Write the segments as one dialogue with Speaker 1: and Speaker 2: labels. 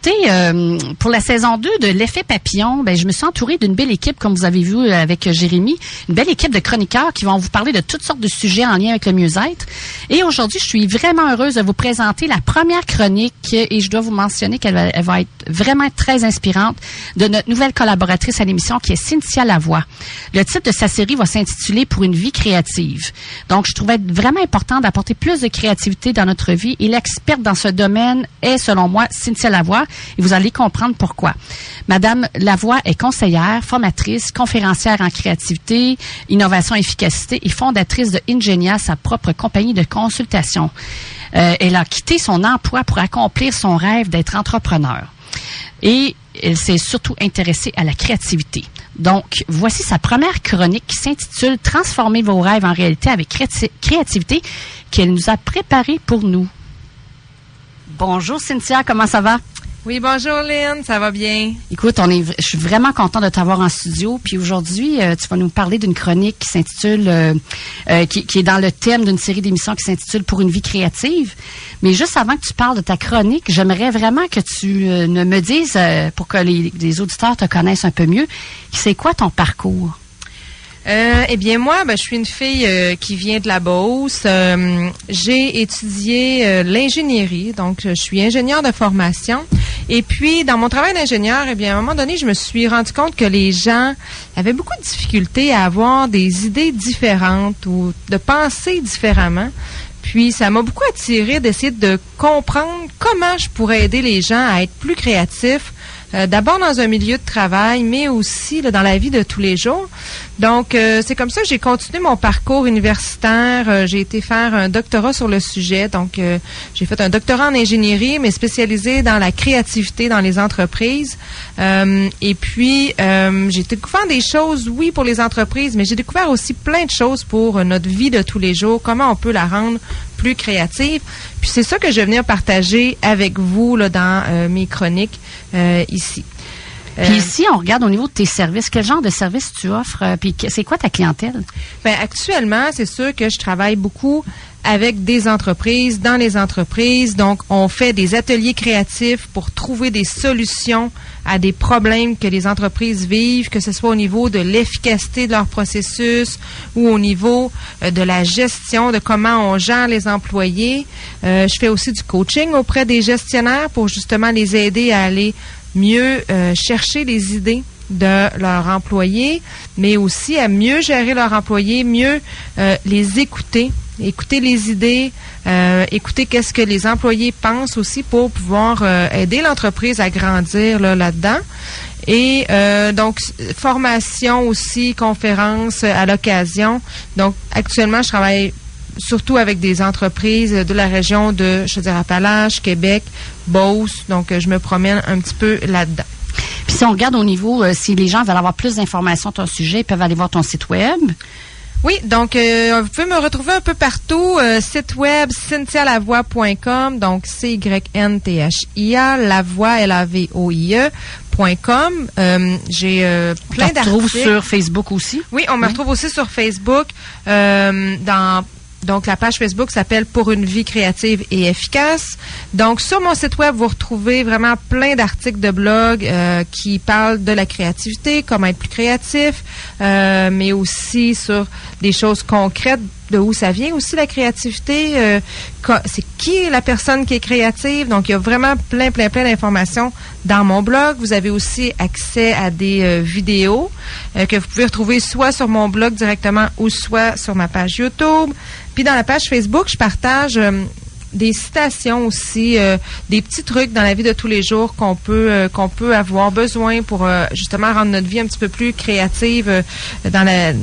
Speaker 1: Écoutez, pour la saison 2 de l'effet papillon, je me suis entourée d'une belle équipe, comme vous avez vu avec Jérémy, une belle équipe de chroniqueurs qui vont vous parler de toutes sortes de sujets en lien avec le mieux-être. Et aujourd'hui, je suis vraiment heureuse de vous présenter la première chronique et je dois vous mentionner qu'elle va être vraiment très inspirante de notre nouvelle collaboratrice à l'émission qui est Cynthia Lavoie. Le titre de sa série va s'intituler « Pour une vie créative ». Donc, je trouvais vraiment important d'apporter plus de créativité dans notre vie et l'experte dans ce domaine est, selon moi, Cynthia Lavoie. Et vous allez comprendre pourquoi. Madame Lavoie est conseillère, formatrice, conférencière en créativité, innovation, efficacité et fondatrice de Ingenia, sa propre compagnie de consultation. Elle a quitté son emploi pour accomplir son rêve d'être entrepreneur. Et elle s'est surtout intéressée à la créativité. Donc, voici sa première chronique qui s'intitule « Transformer vos rêves en réalité avec créativité » qu'elle nous a préparée pour nous. Bonjour Cynthia, comment ça va?
Speaker 2: Oui, bonjour Lynn, ça va bien?
Speaker 1: Écoute, je suis vraiment contente de t'avoir en studio. Puis aujourd'hui, tu vas nous parler d'une chronique qui s'intitule, qui est dans le thème d'une série d'émissions qui s'intitule « Pour une vie créative ». Mais juste avant que tu parles de ta chronique, j'aimerais vraiment que tu me dises, pour que les auditeurs te connaissent un peu mieux, c'est quoi ton parcours?
Speaker 2: Eh bien, moi, je suis une fille qui vient de la Beauce. J'ai étudié l'ingénierie, donc je suis ingénieure de formation. Et puis, dans mon travail d'ingénieur, eh bien, à un moment donné, je me suis rendu compte que les gens avaient beaucoup de difficultés à avoir des idées différentes ou de penser différemment. Puis, ça m'a beaucoup attirée d'essayer de comprendre comment je pourrais aider les gens à être plus créatifs, d'abord dans un milieu de travail, mais aussi dans la vie de tous les jours. Donc, c'est comme ça que j'ai continué mon parcours universitaire. J'ai été faire un doctorat sur le sujet. Donc, j'ai fait un doctorat en ingénierie, mais spécialisé dans la créativité dans les entreprises. Et puis, j'ai découvert des choses, oui, pour les entreprises, mais j'ai découvert aussi plein de choses pour notre vie de tous les jours, comment on peut la rendre plus créative. Puis c'est ça que je vais venir partager avec vous là, dans mes chroniques ici.
Speaker 1: Puis ici, on regarde au niveau de tes services. Quel genre de services tu offres? Puis c'est quoi ta clientèle?
Speaker 2: Actuellement, c'est sûr que je travaille beaucoup avec des entreprises, dans les entreprises. Donc, on fait des ateliers créatifs pour trouver des solutions à des problèmes que les entreprises vivent, que ce soit au niveau de l'efficacité de leur processus ou au niveau de la gestion, de comment on gère les employés. Je fais aussi du coaching auprès des gestionnaires pour justement les aider à aller mieux chercher les idées de leurs employés, mais aussi à mieux gérer leurs employés, mieux les écouter les idées, écouter qu'est-ce que les employés pensent aussi pour pouvoir aider l'entreprise à grandir là-dedans. Et donc, formation aussi, conférences à l'occasion. Donc, actuellement, je travaille surtout avec des entreprises de la région de Chaudière-Appalaches, Québec, Beauce. Donc, je me promène un petit peu là-dedans.
Speaker 1: Puis si on regarde au niveau, si les gens veulent avoir plus d'informations sur ton sujet, ils peuvent aller voir ton site web.
Speaker 2: Oui, donc vous pouvez me retrouver un peu partout. Site web cynthialavoie.com, donc CYNTHIA, Lavoie, LAVOIE.com. J'ai plein d'articles.
Speaker 1: On te retrouve sur Facebook aussi?
Speaker 2: Oui, on me retrouve aussi sur Facebook donc, la page Facebook s'appelle « Pour une vie créative et efficace ». Donc, sur mon site web, vous retrouvez vraiment plein d'articles de blog qui parlent de la créativité, comment être plus créatif, mais aussi sur des choses concrètes, de où ça vient aussi la créativité, c'est qui est la personne qui est créative. Donc, il y a vraiment plein d'informations dans mon blog. Vous avez aussi accès à des vidéos que vous pouvez retrouver soit sur mon blog directement ou soit sur ma page YouTube. Puis dans la page Facebook, je partage des citations aussi, des petits trucs dans la vie de tous les jours qu'on peut avoir besoin pour justement rendre notre vie un petit peu plus créative dans la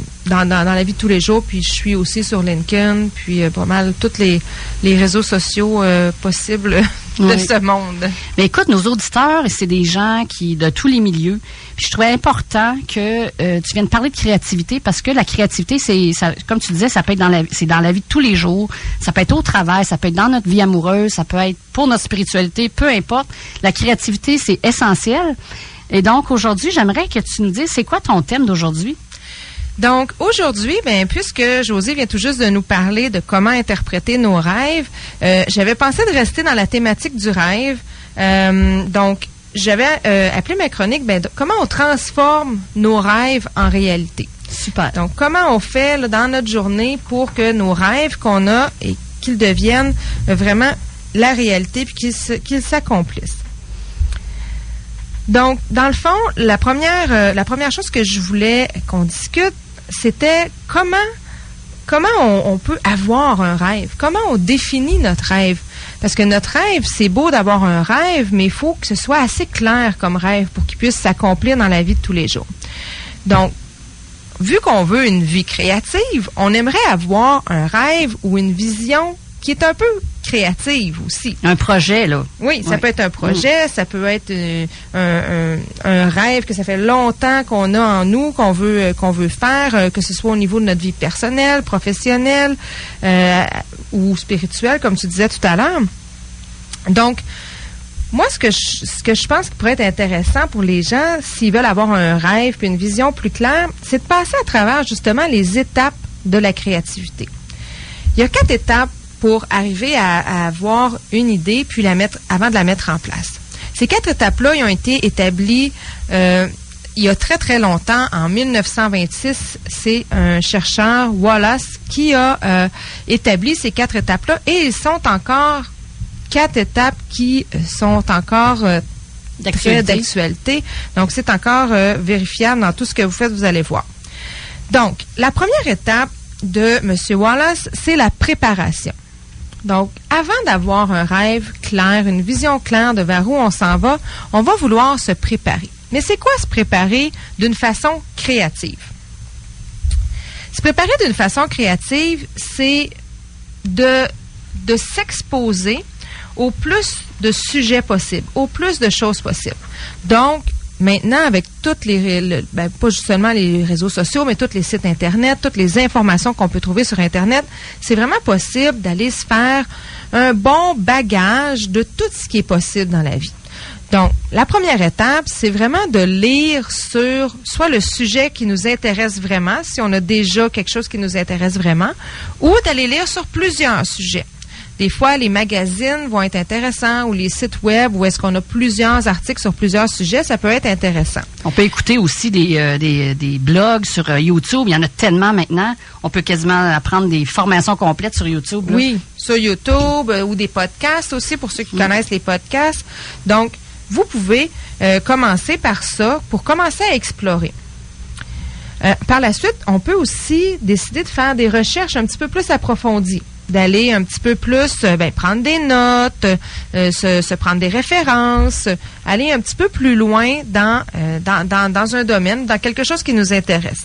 Speaker 2: vie de tous les jours. Puis je suis aussi sur LinkedIn, puis pas mal tous les réseaux sociaux possibles de ce monde.
Speaker 1: Mais écoute, nos auditeurs, c'est des gens de tous les milieux. Puis je trouvais important que tu viennes parler de créativité parce que la créativité, comme tu disais, ça peut être c'est dans la vie de tous les jours. Ça peut être au travail, ça peut être dans notre vie amoureuse, ça peut être pour notre spiritualité, peu importe. La créativité, c'est essentiel. Et donc, aujourd'hui, j'aimerais que tu nous dises, c'est quoi ton thème d'aujourd'hui?
Speaker 2: Donc, aujourd'hui, puisque Josée vient tout juste de nous parler de comment interpréter nos rêves, j'avais pensé de rester dans la thématique du rêve, Donc, j'avais appelé ma chronique comment on transforme nos rêves en réalité.
Speaker 1: Super.
Speaker 2: Donc, comment on fait là, dans notre journée pour que nos rêves qu'on a et qu'ils deviennent vraiment la réalité puis qu'ils s'accomplissent. Donc, dans le fond, la première chose que je voulais qu'on discute, c'était comment on peut avoir un rêve, comment on définit notre rêve. Parce que notre rêve, c'est beau d'avoir un rêve, mais il faut que ce soit assez clair comme rêve pour qu'il puisse s'accomplir dans la vie de tous les jours. Donc, vu qu'on veut une vie créative, on aimerait avoir un rêve ou une vision qui est un peu créative aussi.
Speaker 1: Un projet, là.
Speaker 2: Oui, ça peut être un projet, ça peut être un rêve que ça fait longtemps qu'on a en nous, qu'on veut faire, que ce soit au niveau de notre vie personnelle, professionnelle ou spirituelle, comme tu disais tout à l'heure. Donc, moi, ce que je pense qui pourrait être intéressant pour les gens, s'ils veulent avoir un rêve puis une vision plus claire, c'est de passer à travers justement les étapes de la créativité. Il y a 4 étapes pour arriver à avoir une idée puis avant de la mettre en place. Ces 4 étapes-là, ils ont été établies il y a très, très longtemps. En 1926, c'est un chercheur, Wallace, qui a établi ces 4 étapes-là et ils sont encore 4 étapes qui sont encore d'actualité. Donc, c'est encore vérifiable dans tout ce que vous faites, vous allez voir. Donc, la première étape de M. Wallace, c'est la préparation. Donc, avant d'avoir un rêve clair, une vision claire de vers où on s'en va, on va vouloir se préparer. Mais c'est quoi se préparer d'une façon créative? Se préparer d'une façon créative, c'est de s'exposer au plus de sujets possibles, au plus de choses possibles. Donc, maintenant, avec toutes pas seulement les réseaux sociaux, mais tous les sites Internet, toutes les informations qu'on peut trouver sur Internet, c'est vraiment possible d'aller se faire un bon bagage de tout ce qui est possible dans la vie. Donc, la première étape, c'est vraiment de lire sur soit le sujet qui nous intéresse vraiment, si on a déjà quelque chose qui nous intéresse vraiment, ou d'aller lire sur plusieurs sujets. Des fois, les magazines vont être intéressants ou les sites web où est-ce qu'on a plusieurs articles sur plusieurs sujets, ça peut être intéressant.
Speaker 1: On peut écouter aussi des blogs sur YouTube. Il y en a tellement maintenant. On peut quasiment apprendre des formations complètes sur YouTube. Là.
Speaker 2: Oui, sur YouTube ou des podcasts aussi pour ceux qui connaissent les podcasts. Donc, vous pouvez commencer par ça pour commencer à explorer. Par la suite, on peut aussi décider de faire des recherches un petit peu plus approfondies. D'aller un petit peu plus, prendre des notes, se prendre des références, aller un petit peu plus loin dans un domaine, dans quelque chose qui nous intéresse.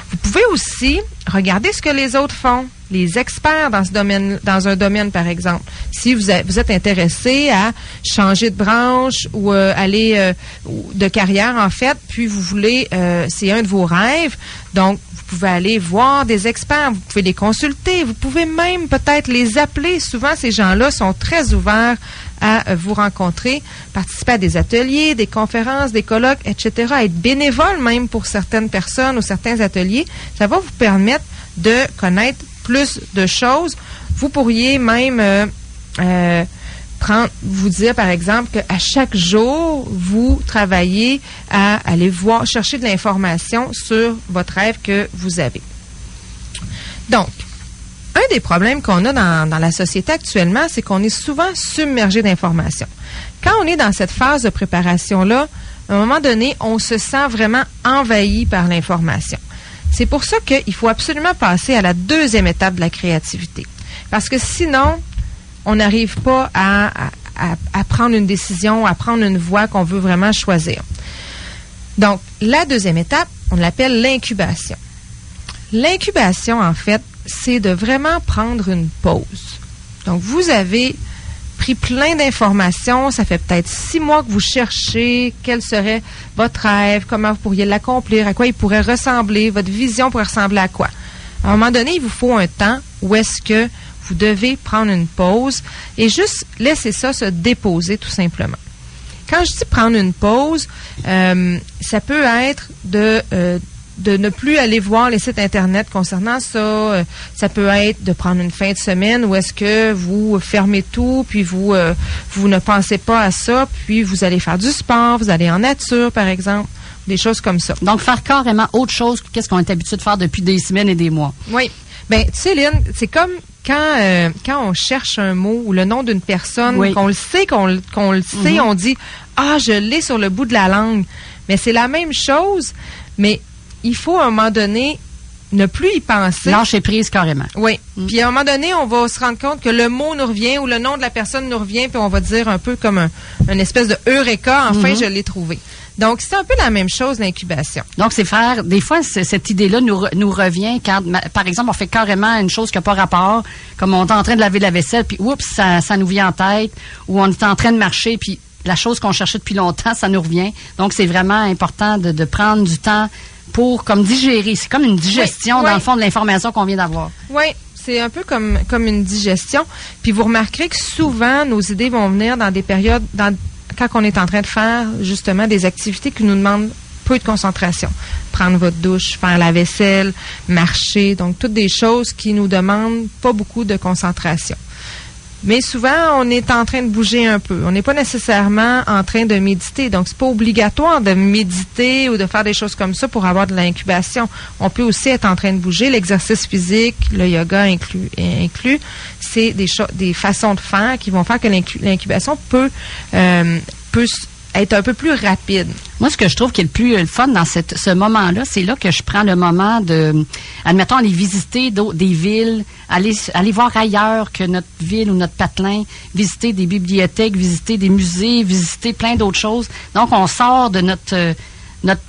Speaker 2: Vous pouvez aussi regarder ce que les autres font, les experts dans un domaine, par exemple. Si vous êtes intéressé à changer de branche ou aller de carrière, en fait, puis vous voulez, c'est un de vos rêves, donc vous pouvez aller voir des experts, vous pouvez les consulter, vous pouvez même peut-être les appeler. Souvent, ces gens-là sont très ouverts à vous rencontrer, participer à des ateliers, des conférences, des colloques, etc., être bénévole même pour certaines personnes ou certains ateliers. Ça va vous permettre de connaître plus de choses. Vous pourriez même vous dire, par exemple, qu'à chaque jour, vous travaillez à aller chercher de l'information sur votre rêve que vous avez. Donc, un des problèmes qu'on a dans la société actuellement, c'est qu'on est souvent submergé d'informations. Quand on est dans cette phase de préparation-là, à un moment donné, on se sent vraiment envahi par l'information. C'est pour ça qu'il faut absolument passer à la deuxième étape de la créativité. Parce que sinon, on n'arrive pas à prendre une décision, à prendre une voie qu'on veut vraiment choisir. Donc, la deuxième étape, on l'appelle l'incubation. L'incubation, en fait, c'est de vraiment prendre une pause. Donc, vous avez pris plein d'informations, ça fait peut-être 6 mois que vous cherchez quel serait votre rêve, comment vous pourriez l'accomplir, à quoi il pourrait ressembler, votre vision pourrait ressembler à quoi. À un moment donné, il vous faut un temps où est-ce que vous devez prendre une pause et juste laisser ça se déposer tout simplement. Quand je dis prendre une pause, ça peut être de ne plus aller voir les sites Internet concernant ça. Ça peut être de prendre une fin de semaine où est-ce que vous fermez tout, puis vous ne pensez pas à ça, puis vous allez faire du sport, vous allez en nature, par exemple, des choses comme ça.
Speaker 1: Donc, faire carrément autre chose que qu'est-ce qu'on est habitué de faire depuis des semaines et des mois.
Speaker 2: Oui. Ben, tu sais, Lynn, c'est comme quand on cherche un mot ou le nom d'une personne,
Speaker 1: oui.
Speaker 2: qu'on le sait, on dit « Ah, je l'ai sur le bout de la langue ». Mais c'est la même chose, mais il faut à un moment donné ne plus y penser.
Speaker 1: Lâcher prise carrément.
Speaker 2: Oui. Puis à un moment donné, on va se rendre compte que le mot nous revient ou le nom de la personne nous revient, puis on va dire un peu comme une espèce de eureka, enfin je l'ai trouvé. Donc, c'est un peu la même chose, l'incubation.
Speaker 1: Donc, c'est faire... Des fois, cette idée-là nous revient quand, par exemple, on fait carrément une chose qui n'a pas rapport, comme on est en train de laver la vaisselle, puis oups, ça nous vient en tête, ou on est en train de marcher, puis la chose qu'on cherchait depuis longtemps, ça nous revient. Donc, c'est vraiment important de prendre du temps pour, comme digérer. C'est comme une digestion, dans le fond, de l'information qu'on vient d'avoir.
Speaker 2: Oui, c'est un peu comme une digestion. Puis, vous remarquerez que souvent, nos idées vont venir dans des périodes... quand on est en train de faire, justement, des activités qui nous demandent peu de concentration. Prendre votre douche, faire la vaisselle, marcher, donc toutes des choses qui nous demandent pas beaucoup de concentration. Mais souvent, on est en train de bouger un peu. On n'est pas nécessairement en train de méditer. Donc, c'est pas obligatoire de méditer ou de faire des choses comme ça pour avoir de l'incubation. On peut aussi être en train de bouger. L'exercice physique, le yoga inclus, c'est des façons de faire qui vont faire que l'incubation peut être un peu plus rapide.
Speaker 1: Moi, ce que je trouve qui est le plus fun dans ce moment-là, c'est là que je prends le moment de, admettons, aller visiter des villes, aller voir ailleurs que notre ville ou notre patelin, visiter des bibliothèques, visiter des musées, visiter plein d'autres choses. Donc, on sort de notre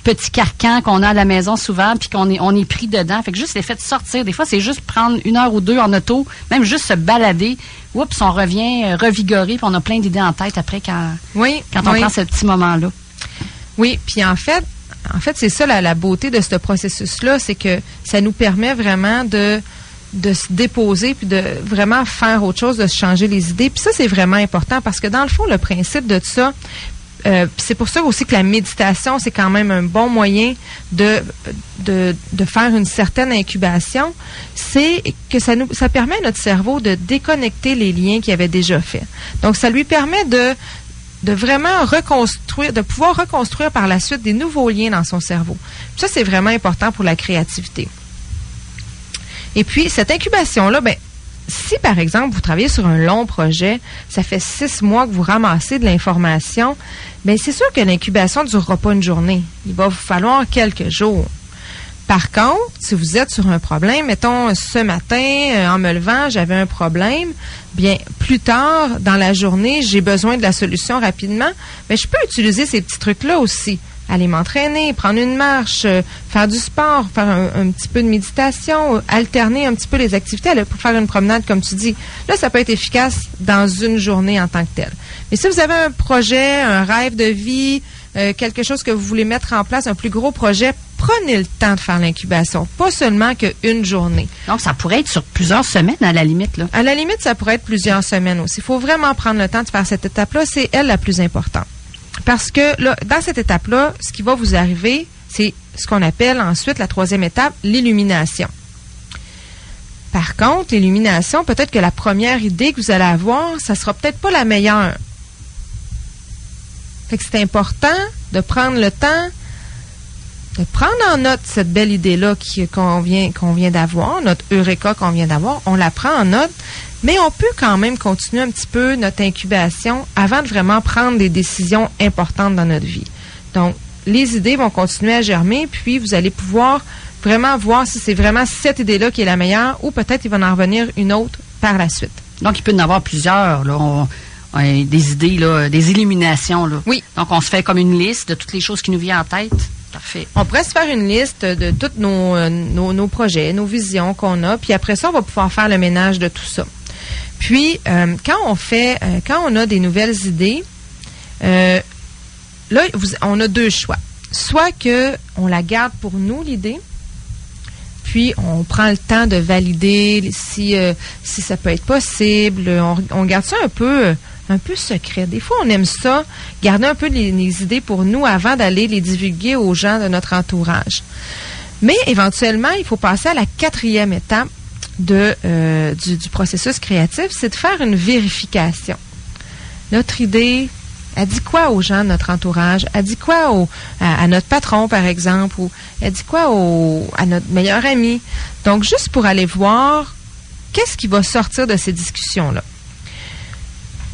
Speaker 1: petit carcan qu'on a à la maison souvent, puis on est pris dedans. Fait que juste l'effet de sortir, des fois, c'est juste prendre 1 heure ou 2 en auto, même juste se balader. Oups, on revient revigoré, puis on a plein d'idées en tête après quand on prend ce petit moment-là.
Speaker 2: Oui, puis en fait, c'est ça la beauté de ce processus-là, c'est que ça nous permet vraiment de se déposer puis de vraiment faire autre chose, de se changer les idées. Puis ça, c'est vraiment important parce que dans le fond, le principe de ça, c'est pour ça aussi que la méditation, c'est quand même un bon moyen de faire une certaine incubation. C'est que ça permet à notre cerveau de déconnecter les liens qu'il avait déjà faits. Donc, ça lui permet de vraiment reconstruire, de pouvoir reconstruire par la suite des nouveaux liens dans son cerveau. Puis ça, c'est vraiment important pour la créativité. Et puis, cette incubation-là, si, par exemple, vous travaillez sur un long projet, ça fait 6 mois que vous ramassez de l'information, c'est sûr que l'incubation ne durera pas une journée. Il va vous falloir quelques jours. Par contre, si vous êtes sur un problème, mettons, ce matin, en me levant, j'avais un problème, plus tard, dans la journée, j'ai besoin de la solution rapidement, je peux utiliser ces petits trucs-là aussi. Aller m'entraîner, prendre une marche, faire du sport, faire un petit peu de méditation, alterner un petit peu les activités, aller pour faire une promenade, comme tu dis. Là, ça peut être efficace dans une journée en tant que telle. Mais si vous avez un projet, un rêve de vie, quelque chose que vous voulez mettre en place, un plus gros projet, prenez le temps de faire l'incubation, pas seulement qu'une journée.
Speaker 1: Donc, ça pourrait être sur plusieurs semaines, à la limite, là.
Speaker 2: À la limite, ça pourrait être plusieurs semaines aussi. Il faut vraiment prendre le temps de faire cette étape-là. C'est elle la plus importante. Parce que là, dans cette étape-là, ce qui va vous arriver, c'est ce qu'on appelle ensuite la 3e étape, l'illumination. Par contre, l'illumination, peut-être que la première idée que vous allez avoir, ça sera peut-être pas la meilleure. Fait que c'est important de prendre le temps de prendre en note cette belle idée-là qu'on vient d'avoir, notre eureka qu'on vient d'avoir, on la prend en note, mais on peut quand même continuer un petit peu notre incubation avant de vraiment prendre des décisions importantes dans notre vie. Donc, les idées vont continuer à germer, puis vous allez pouvoir vraiment voir si c'est vraiment cette idée-là qui est la meilleure ou peut-être il va en revenir une autre par la suite.
Speaker 1: Donc, il peut y en avoir plusieurs, là. Des idées, là, des illuminations, là.
Speaker 2: Oui.
Speaker 1: Donc, on se fait comme une liste de toutes les choses qui nous viennent en tête. Parfait.
Speaker 2: On pourrait se faire une liste de tous nos projets, nos visions qu'on a, puis après ça, on va pouvoir faire le ménage de tout ça. Puis, quand on a des nouvelles idées, là, on a 2 choix. Soit qu'on la garde pour nous, l'idée, puis on prend le temps de valider si ça peut être possible. On garde ça un peu secret. Des fois, on aime ça, garder un peu les idées pour nous avant d'aller les divulguer aux gens de notre entourage. Mais éventuellement, il faut passer à la 4e étape du processus créatif, c'est de faire une vérification. Notre idée, elle dit quoi aux gens de notre entourage? Elle dit quoi à notre patron, par exemple? Ou elle dit quoi à notre meilleur ami? Donc, juste pour aller voir qu'est-ce qui va sortir de ces discussions-là.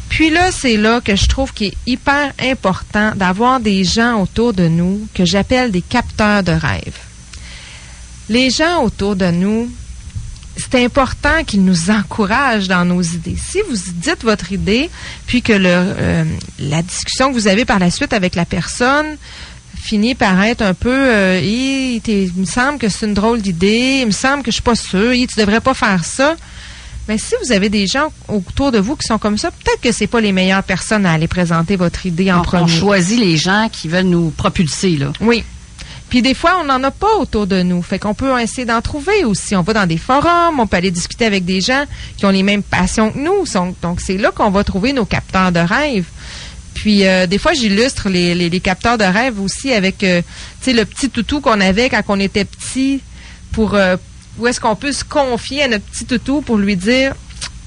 Speaker 2: Puis là, c'est là que je trouve qu'il est hyper important d'avoir des gens autour de nous que j'appelle des capteurs de rêve. Les gens autour de nous, c'est important qu'ils nous encouragent dans nos idées. Si vous dites votre idée, puis que la discussion que vous avez par la suite avec la personne finit par être un peu il me semble que c'est une drôle d'idée, il me semble que je suis pas sûre, tu devrais pas faire ça. Mais si vous avez des gens autour de vous qui sont comme ça, peut-être que c'est pas les meilleures personnes à aller présenter votre idée en premier.
Speaker 1: On choisit les gens qui veulent nous propulser, là.
Speaker 2: Oui. Puis des fois, on n'en a pas autour de nous. Fait qu'on peut essayer d'en trouver aussi. On va dans des forums, on peut aller discuter avec des gens qui ont les mêmes passions que nous. Donc, c'est là qu'on va trouver nos capteurs de rêve. Puis, des fois, j'illustre les capteurs de rêve aussi avec, tu sais, le petit toutou qu'on avait quand on était petit pour... où est-ce qu'on peut se confier à notre petit toutou pour lui dire...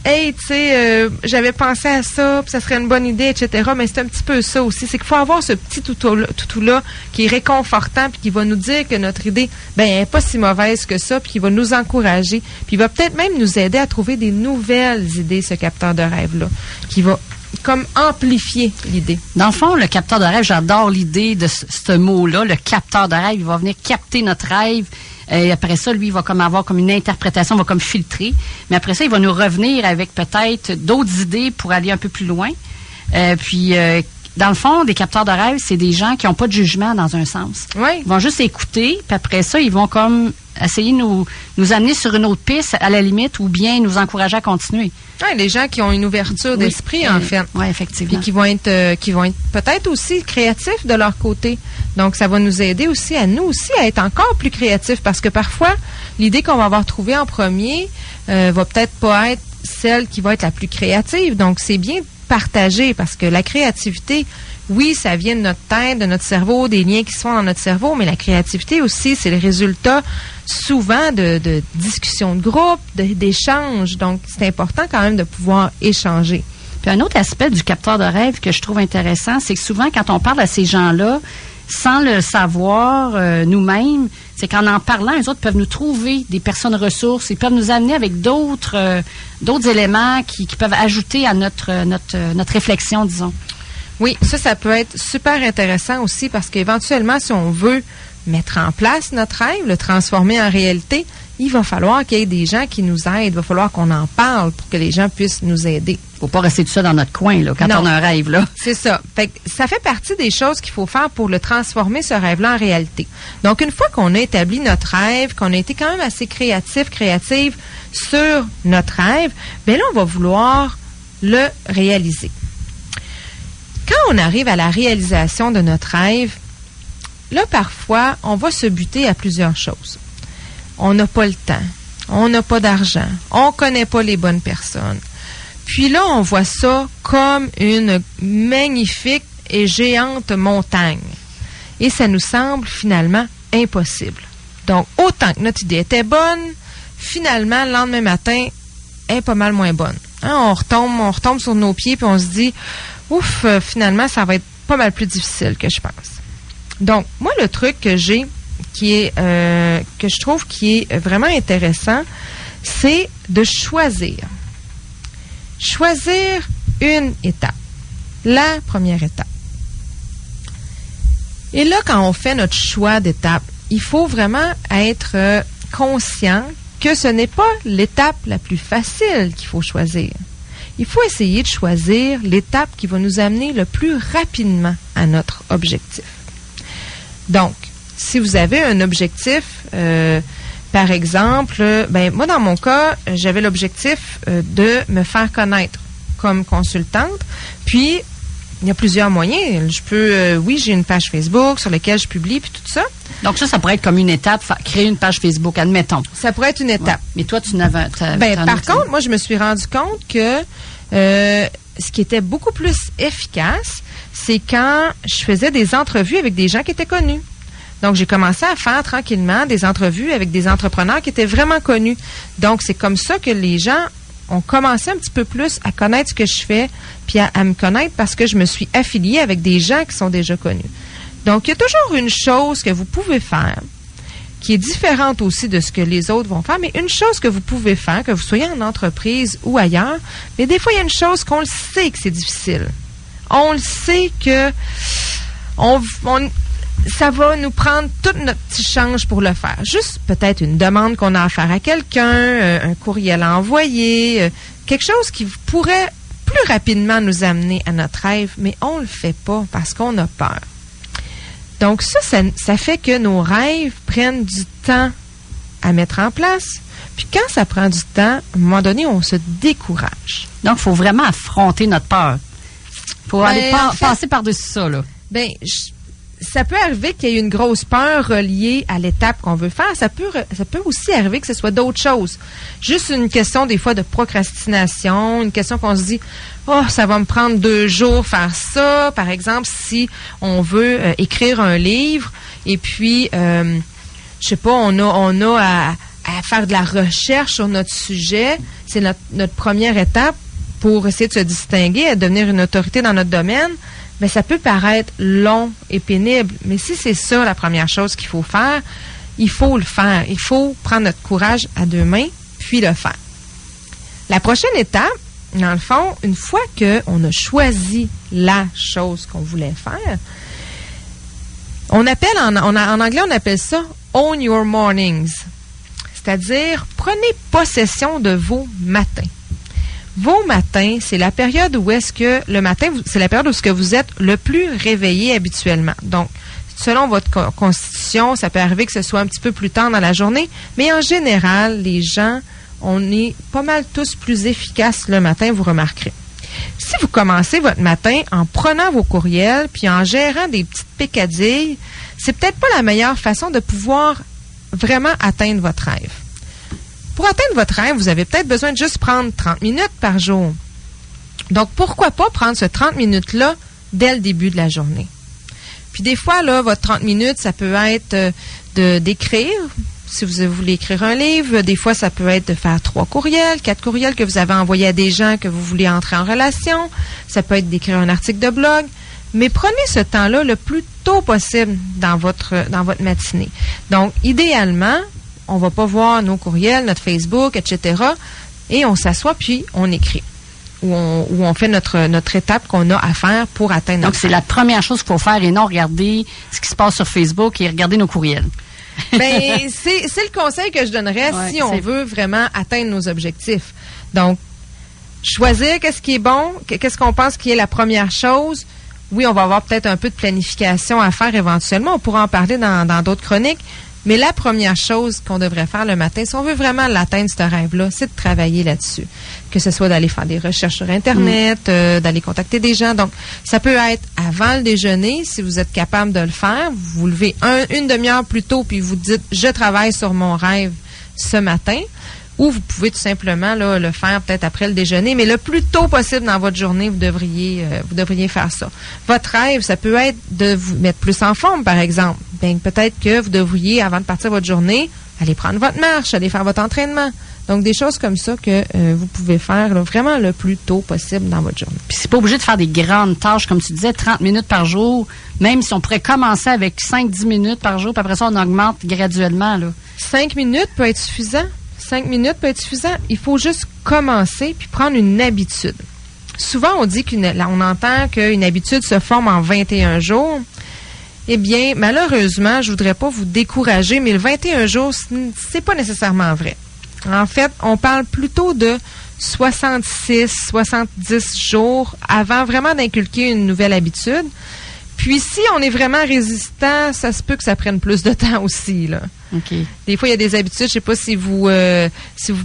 Speaker 2: Hey, tu sais, j'avais pensé à ça, puis ça serait une bonne idée, etc. Mais c'est un petit peu ça aussi. C'est qu'il faut avoir ce petit toutou-là qui est réconfortant, puis qui va nous dire que notre idée, elle n'est pas si mauvaise que ça, puis qui va nous encourager, puis il va peut-être même nous aider à trouver des nouvelles idées, ce capteur de rêve-là, qui va comme amplifier l'idée.
Speaker 1: Dans le fond, le capteur de rêve, j'adore l'idée de ce mot-là, le capteur de rêve. Il va venir capter notre rêve. Et après ça, lui, il va comme avoir comme une interprétation, il va comme filtrer. Mais après ça, il va nous revenir avec peut-être d'autres idées pour aller un peu plus loin. Puis, dans le fond, des capteurs de rêve, c'est des gens qui n'ont pas de jugement dans un sens.
Speaker 2: Oui.
Speaker 1: Ils vont juste écouter, puis après ça, ils vont comme essayer de nous amener sur une autre piste, à la limite, ou bien nous encourager à continuer.
Speaker 2: Oui, les gens qui ont une ouverture d'esprit, en fait.
Speaker 1: Oui, effectivement.
Speaker 2: Puis qui vont être peut-être aussi créatifs de leur côté. Donc, ça va nous aider aussi à être encore plus créatifs, parce que parfois, l'idée qu'on va avoir trouvée en premier va peut-être pas être celle qui va être la plus créative. Donc, c'est bien de partager, parce que la créativité, oui, ça vient de notre tête, de notre cerveau, des liens qui se font dans notre cerveau, mais la créativité aussi, c'est le résultat souvent de discussions de groupe, d'échanges. Donc, c'est important quand même de pouvoir échanger.
Speaker 1: Puis un autre aspect du capteur de rêve que je trouve intéressant, c'est que souvent, quand on parle à ces gens-là, sans le savoir nous-mêmes, c'est qu'en parlant, les autres peuvent nous trouver des personnes ressources, ils peuvent nous amener avec d'autres éléments qui peuvent ajouter à notre réflexion, disons.
Speaker 2: Oui, ça peut être super intéressant aussi, parce qu'éventuellement, si on veut mettre en place notre rêve, le transformer en réalité, il va falloir qu'il y ait des gens qui nous aident. Il va falloir qu'on en parle pour que les gens puissent nous aider.
Speaker 1: Faut pas rester tout ça dans notre coin, là, quand on a un rêve, là.
Speaker 2: C'est ça. Fait que ça fait partie des choses qu'il faut faire pour le transformer, ce rêve-là, en réalité. Donc, une fois qu'on a établi notre rêve, qu'on a été quand même assez créative sur notre rêve, bien là, on va vouloir le réaliser. Quand on arrive à la réalisation de notre rêve, là, parfois, on va se buter à plusieurs choses. On n'a pas le temps, on n'a pas d'argent, on ne connaît pas les bonnes personnes. Puis là, on voit ça comme une magnifique et géante montagne. Et ça nous semble finalement impossible. Donc, autant que notre idée était bonne, finalement, le lendemain matin, elle est pas mal moins bonne. Hein, on retombe sur nos pieds, puis on se dit, ouf, finalement, ça va être pas mal plus difficile que je pense. Donc, moi, le truc que j'ai, que je trouve qui est vraiment intéressant, c'est de choisir. Choisir une étape. La première étape. Et là, quand on fait notre choix d'étape, il faut vraiment être conscient que ce n'est pas l'étape la plus facile qu'il faut choisir. Il faut essayer de choisir l'étape qui va nous amener le plus rapidement à notre objectif. Donc, si vous avez un objectif, par exemple, moi dans mon cas, j'avais l'objectif de me faire connaître comme consultante. Puis, il y a plusieurs moyens. Je peux, j'ai une page Facebook sur laquelle je publie, puis tout ça.
Speaker 1: Donc ça pourrait être comme une étape, créer une page Facebook, admettons.
Speaker 2: Ça pourrait être une étape.
Speaker 1: Ouais. Mais toi, tu n'avais...
Speaker 2: par contre, moi, je me suis rendu compte que ce qui était beaucoup plus efficace, c'est quand je faisais des entrevues avec des gens qui étaient connus. Donc, j'ai commencé à faire tranquillement des entrevues avec des entrepreneurs qui étaient vraiment connus. Donc, c'est comme ça que les gens ont commencé un petit peu plus à connaître ce que je fais, puis à me connaître parce que je me suis affiliée avec des gens qui sont déjà connus. Donc, il y a toujours une chose que vous pouvez faire qui est différente aussi de ce que les autres vont faire, mais une chose que vous pouvez faire, que vous soyez en entreprise ou ailleurs, mais des fois, il y a une chose qu'on le sait que c'est difficile. On le sait que ça va nous prendre tout notre petit change pour le faire. Juste peut-être une demande qu'on a à faire à quelqu'un, un courriel à envoyer, quelque chose qui pourrait plus rapidement nous amener à notre rêve, mais on le fait pas parce qu'on a peur. Donc ça fait que nos rêves prennent du temps à mettre en place. Puis quand ça prend du temps, à un moment donné, on se décourage.
Speaker 1: Donc, il faut vraiment affronter notre peur. Il faut aller passer par-dessus ça, là.
Speaker 2: Ben, ça peut arriver qu'il y ait une grosse peur reliée à l'étape qu'on veut faire. Ça peut aussi arriver que ce soit d'autres choses. Juste une question, des fois, de procrastination, une question qu'on se dit, oh, ça va me prendre 2 jours faire ça. Par exemple, si on veut écrire un livre et puis, je sais pas, on a à faire de la recherche sur notre sujet. C'est notre première étape pour essayer de se distinguer, à devenir une autorité dans notre domaine. Mais ça peut paraître long et pénible. Mais si c'est ça la première chose qu'il faut faire, il faut le faire. Il faut prendre notre courage à 2 mains, puis le faire. La prochaine étape, dans le fond, une fois qu'on a choisi la chose qu'on voulait faire, on appelle, en anglais, on appelle ça « Own your mornings ». C'est-à-dire, prenez possession de vos matins. Vos matins, c'est la période où est-ce que le matin, c'est la période où est-ce que vous êtes le plus réveillé habituellement. Donc, selon votre constitution, ça peut arriver que ce soit un petit peu plus tard dans la journée, mais en général, les gens, on est pas mal tous plus efficaces le matin, vous remarquerez. Si vous commencez votre matin en prenant vos courriels puis en gérant des petites pécadilles, c'est peut-être pas la meilleure façon de pouvoir vraiment atteindre votre rêve. Pour atteindre votre rêve, vous avez peut-être besoin de juste prendre 30 minutes par jour. Donc, pourquoi pas prendre ce 30 minutes-là dès le début de la journée? Puis des fois, là, votre 30 minutes, ça peut être d'écrire. Si vous voulez écrire un livre, des fois, ça peut être de faire 3 courriels, 4 courriels que vous avez envoyés à des gens que vous voulez entrer en relation. Ça peut être d'écrire un article de blog. Mais prenez ce temps-là le plus tôt possible dans votre matinée. Donc, idéalement, on va pas voir nos courriels, notre Facebook, etc. Et on s'assoit puis on écrit. Ou on fait notre étape qu'on a à faire pour atteindre notre
Speaker 1: Donc, c'est la première chose qu'il faut faire et non regarder ce qui se passe sur Facebook et regarder nos courriels.
Speaker 2: Ben, c'est le conseil que je donnerais si on veut vraiment atteindre nos objectifs. Donc, choisir qu'est-ce qui est bon, qu'est-ce qu'on pense qui est la première chose. Oui, on va avoir peut-être un peu de planification à faire éventuellement. On pourra en parler dans d'autres chroniques. Mais la première chose qu'on devrait faire le matin, si on veut vraiment l'atteindre, ce rêve-là, c'est de travailler là-dessus. Que ce soit d'aller faire des recherches sur Internet, d'aller contacter des gens. Donc, ça peut être avant le déjeuner, si vous êtes capable de le faire. Vous vous levez une demi-heure plus tôt, puis vous dites « Je travaille sur mon rêve ce matin ». Ou vous pouvez tout simplement là, le faire peut-être après le déjeuner, mais le plus tôt possible dans votre journée, vous devriez faire ça. Votre rêve, ça peut être de vous mettre plus en forme, par exemple. Bien, peut-être que vous devriez, avant de partir votre journée, aller prendre votre marche, aller faire votre entraînement. Donc, des choses comme ça que vous pouvez faire là, vraiment le plus tôt possible dans votre journée.
Speaker 1: Puis, c'est pas obligé de faire des grandes tâches, comme tu disais, 30 minutes par jour. Même si on pourrait commencer avec 5-10 minutes par jour, puis après ça, on augmente graduellement, là.
Speaker 2: 5 minutes peut être suffisant. 5 minutes peut être suffisant. Il faut juste commencer puis prendre une habitude. Souvent, on entend qu'une habitude se forme en 21 jours. Eh bien, malheureusement, je voudrais pas vous décourager, mais le 21 jours, c'est pas nécessairement vrai. En fait, on parle plutôt de 66, 70 jours avant vraiment d'inculquer une nouvelle habitude. Puis, si on est vraiment résistant, ça se peut que ça prenne plus de temps aussi, là.
Speaker 1: Okay.
Speaker 2: Des fois, il y a des habitudes, je sais pas si vous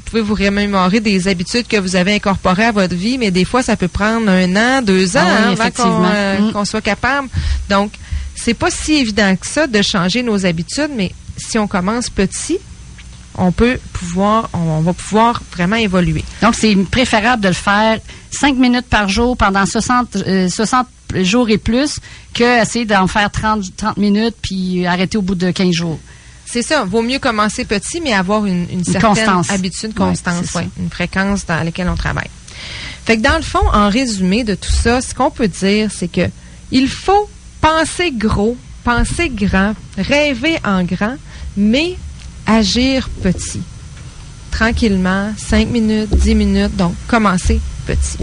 Speaker 2: pouvez vous remémorer des habitudes que vous avez incorporées à votre vie, mais des fois, ça peut prendre 1 an, 2 ans avant qu'on soit capable. Donc, c'est pas si évident que ça de changer nos habitudes, mais si on commence petit, on va pouvoir vraiment évoluer.
Speaker 1: Donc, c'est préférable de le faire 5 minutes par jour pendant 60 jours et plus que essayer d'en faire 30 minutes puis arrêter au bout de 15 jours.
Speaker 2: C'est ça. Vaut mieux commencer petit, mais avoir une certaine
Speaker 1: constance.
Speaker 2: Habitude, constance, une fréquence dans laquelle on travaille. Fait que dans le fond, en résumé de tout ça, ce qu'on peut dire, c'est que il faut penser gros, penser grand, rêver en grand, mais agir petit. Tranquillement, 5 minutes, 10 minutes, donc commencer petit.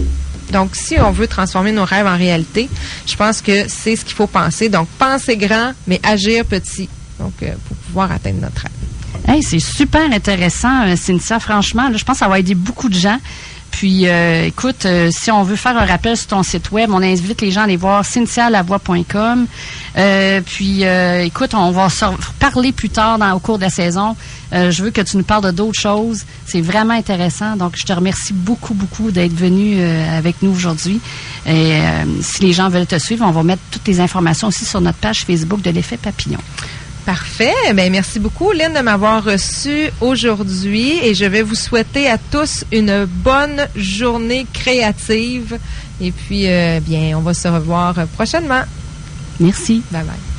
Speaker 2: Donc, si on veut transformer nos rêves en réalité, je pense que c'est ce qu'il faut penser. Donc, penser grand, mais agir petit. Donc, pour pouvoir atteindre notre rêve.
Speaker 1: Hey, c'est super intéressant, Cynthia. Franchement, là, je pense que ça va aider beaucoup de gens. Puis, écoute, si on veut faire un rappel sur ton site web, on invite les gens à aller voir cynthialavoie.com. Puis, écoute, on va parler plus tard au cours de la saison. Je veux que tu nous parles d'autres choses. C'est vraiment intéressant. Donc, je te remercie beaucoup, beaucoup d'être venu avec nous aujourd'hui. Et si les gens veulent te suivre, on va mettre toutes les informations aussi sur notre page Facebook de l'Effet Papillon.
Speaker 2: Parfait. Bien, merci beaucoup, Lynn, de m'avoir reçu aujourd'hui et je vais vous souhaiter à tous une bonne journée créative. Et puis, bien, on va se revoir prochainement.
Speaker 1: Merci.
Speaker 2: Bye bye.